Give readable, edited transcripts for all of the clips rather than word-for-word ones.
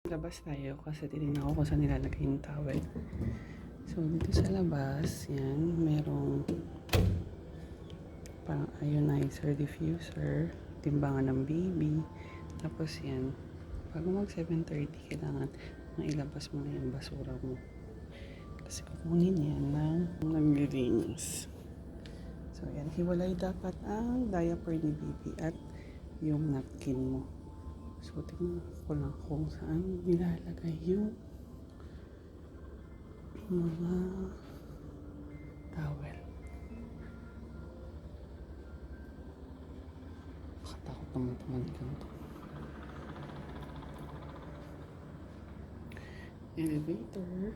Labas tayo kasi tinignan ko kung saan nilalagay yung towel. So, dito sa labas, yan, merong parang ionizer diffuser, timbangan ng baby. Tapos yan, bago mag 7:30, kailangan mailabas mo na yung basura mo. Kasi kukunin yan ng naglilinis. So, yan, hiwalay dapat ang diaper ni baby at yung napkin mo. So, tingnan ko lang kung saan nilalagay yung mga towel. Nakatakot naman itong ganito. Elevator.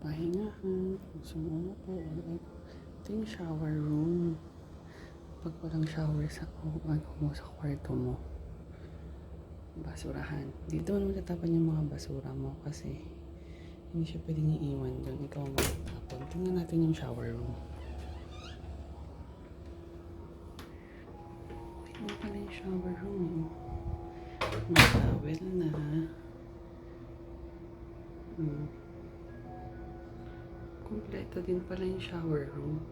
Pahingahan. Kung sumuna po. Ito yung shower room. Pag walang shower sa sa kwarto mo, basurahan. Dito mo tatapan yung mga basura mo kasi hindi siya pwedeng iiwan doon. Ikaw ang magtatapon. Tingnan natin yung shower room. Tingnan pala yung shower room. May towel na. Kompleto din pala yung shower room.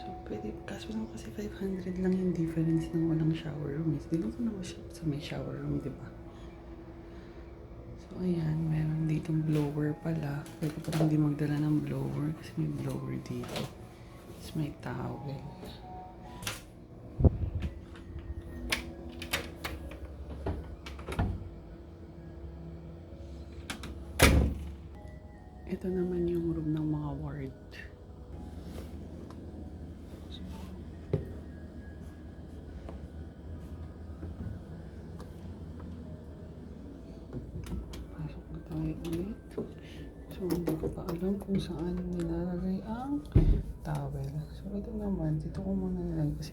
So, pwede, kaso lang kasi 500 lang yung difference ng walang shower room. Dito ko naman siya sa may shower room, di ba? So, ayan, meron ditong blower pala. Pwede pa rin hindi magdala ng blower kasi may blower dito. Tapos may towel. Ito naman yung room ng mga ward. Pasok na tayo ulit. So, hindi ko pa alam kung saan nilalagay ang towel. So, ito naman, dito ko muna nilalagay kasi.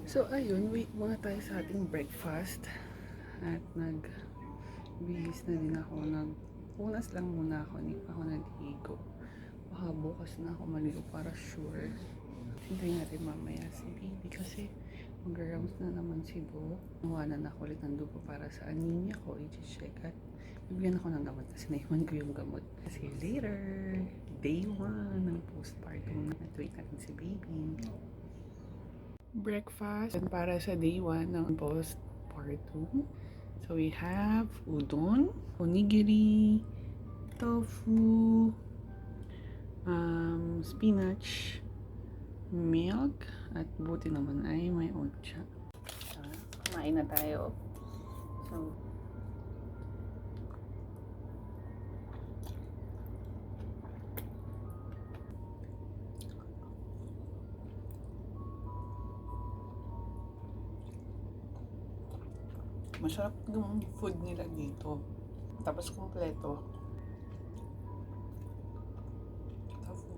So, ayun, wait muna tayo sa ating breakfast. At nagbihis na din ako. Punas lang muna ako, hindi pa ako nag-igo. Baka bukas na ako maligo para sure. Hintayin natin mamaya si baby kasi mag-rounds na naman si Bo. Nawanan ako ulit ng dugo para sa anemia ko. I-check at bibigyan ako ng gamot kasi naiwan ko yung gamot. Kasi later, day 1 ng postpartum. Wait natin si baby. Breakfast para sa day 1 ng postpartum. So we have udon, onigiri, tofu, spinach, milk, at buti naman ay may otsa. Kumain na tayo. So, masarap yung food nila dito. Tapos kompleto. Tofu.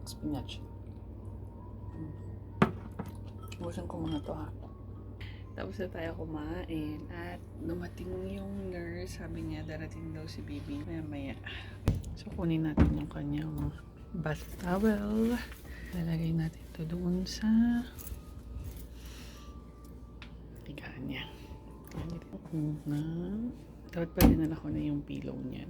Spinach. Ubusin ko muna to ha. Tapos na tayo kumain at dumating yung nurse. Sabi niya darating daw si baby maya. So kunin natin yung kanyang bath towel. Lalagay natin ito doon sa higaan niya. Dapat pa dinala ko na yung pillow niya.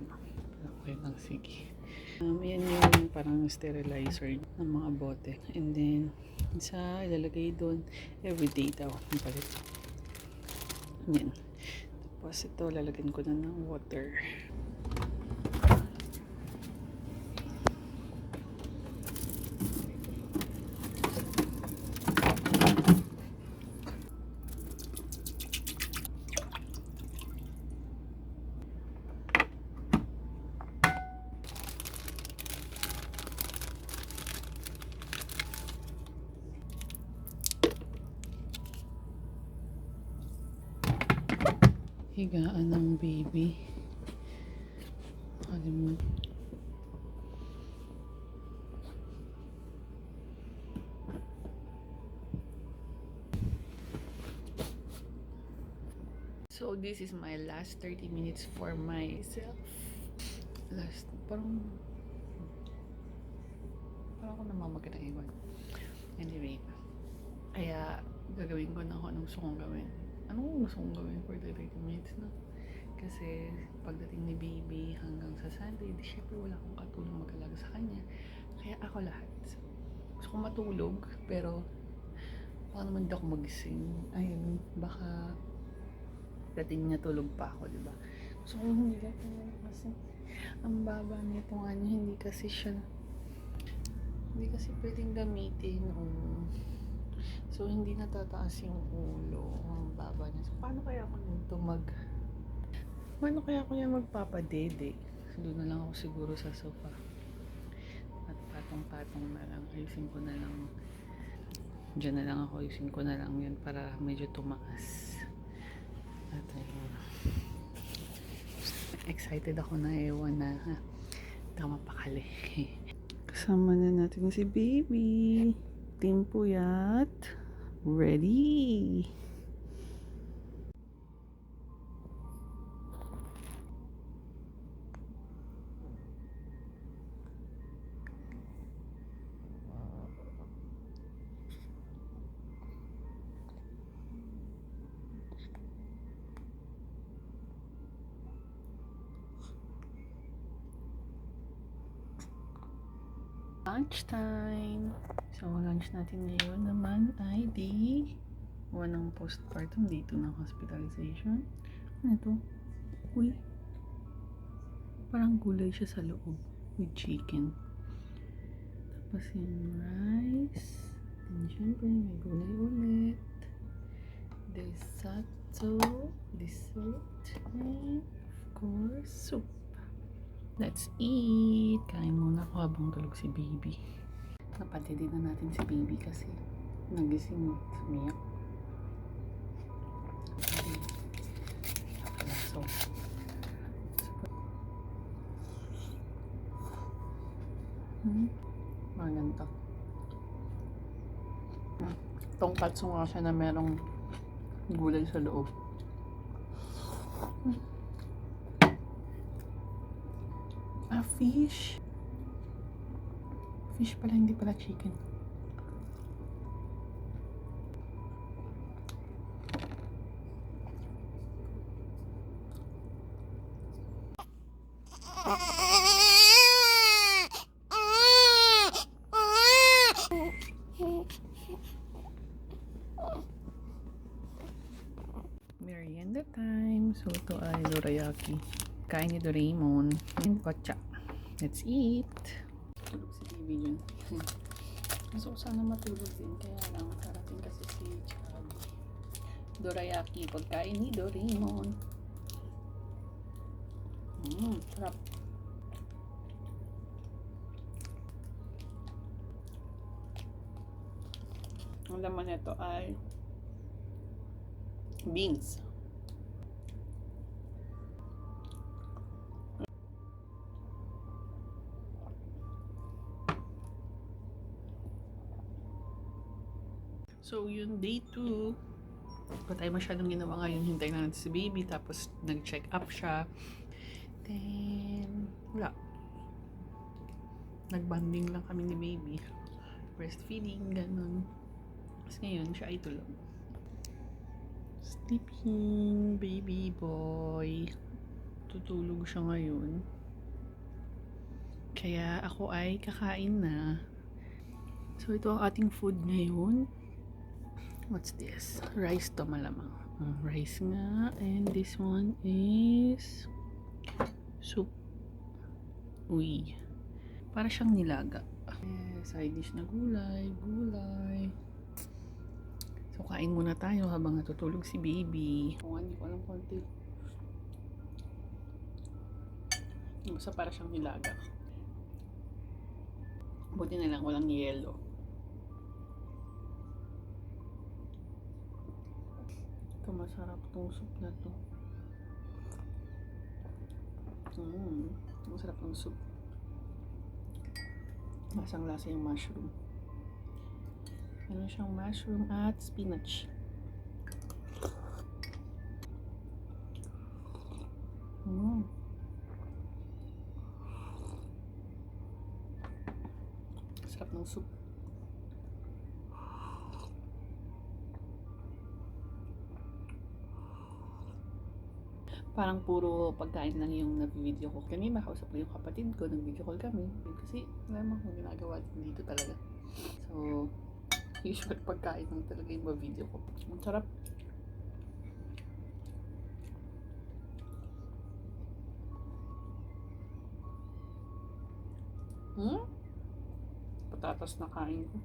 Okay lang, sige. Ayan yung parang sterilizer ng mga bote. And then, isa ilalagay doon. Everyday daw. Ang palit. Ayan. Tapos ito, lalagyan ko na ng water. Higaan ng baby. Alam mo. So this is my last 30 minutes for myself. Parang ako namamaga na iwan. Anyway, kaya gagawin ko na kung anong gusto kong gawin. Anong gusto kong gawin for the 30 minutes na? Kasi pagdating ni baby hanggang sa Sunday, di syempre wala akong katulong mag-alaga sa kanya. Kaya ako lahat. Gusto kong matulog, pero baka naman di ako magising. Ayun, baka dating niya tulog pa ako, diba? Gusto kong hindi lang kasi ang baba nitong ano, hindi kasi pwedeng gamitin. So, hindi natataas yung ulo. Ang baba niya. So, paano kaya ako magpapadede? Doon na lang ako siguro sa sofa. At patong-patong na lang. Ayusin ko na lang. Diyan na lang ako. Ayusin ko na lang yun para medyo tumaas. At ayun. Excited ako na ewan na tama pakali. Kasama na natin si baby. Team Puyat. Ready. Lunch time. So, lunch natin ngayon naman ay walang postpartum dito ng hospitalization. Ano ito? Uy. Parang gulay siya sa loob with chicken. Tapos yung rice. And syempre, may gulay ulit. Desatto, dessert, and of course, soup. Let's eat! Kain muna ako habang tulog si baby. Napatid na natin si baby kasi nagising sumiyak. So, maganda. Tongkatsu nga siya na merong gulay sa loob. Fish. Fish pala, hindi pala chicken. Merienda time. So ito ay dorayaki. Kain ni Doraemon. And kotcha. Let's eat. Tulog si baby dyan. Gusto ko sana matulog din. Kaya lang, karating kasi si Chubby. Dorayaki. Pagkain ni Doraemon. Sarap. Ang laman nito ay beans. So, yun, day 2. Wala tayo masyadong ginawa ngayon. Hintay na natin si baby. Tapos, nag-check up siya. Then, wala. Nag-bonding lang kami ni baby. Breastfeeding, ganun. Tapos ngayon, siya ay tulog. Sleeping, baby boy. Tutulog siya ngayon. Kaya ako ay kakain na. So, ito ang ating food ngayon. What's this? Rice to malamang. Rice nga. And this one is soup. Uy. Para siyang nilaga. Side dish na gulay. So, kain muna tayo habang natutulog si baby. Hindi ko alam konti. Basta para siyang nilaga. Buti na lang walang yelo. Ito, masarap tong soup na to. Masarap tong soup. Lasang-lasa yung mushroom. Meron siyang mushroom at spinach. Sarap ng soup. parang puro pagkain lang yung na-video ko. Kanina, kausap ko yung kapatid ko, nag-video call kami. Kasi, alam mo kung ginagawa din dito talaga. So, usual pagkain lang talaga yung ma-video ko. Ang sarap. Patatas na kain ko.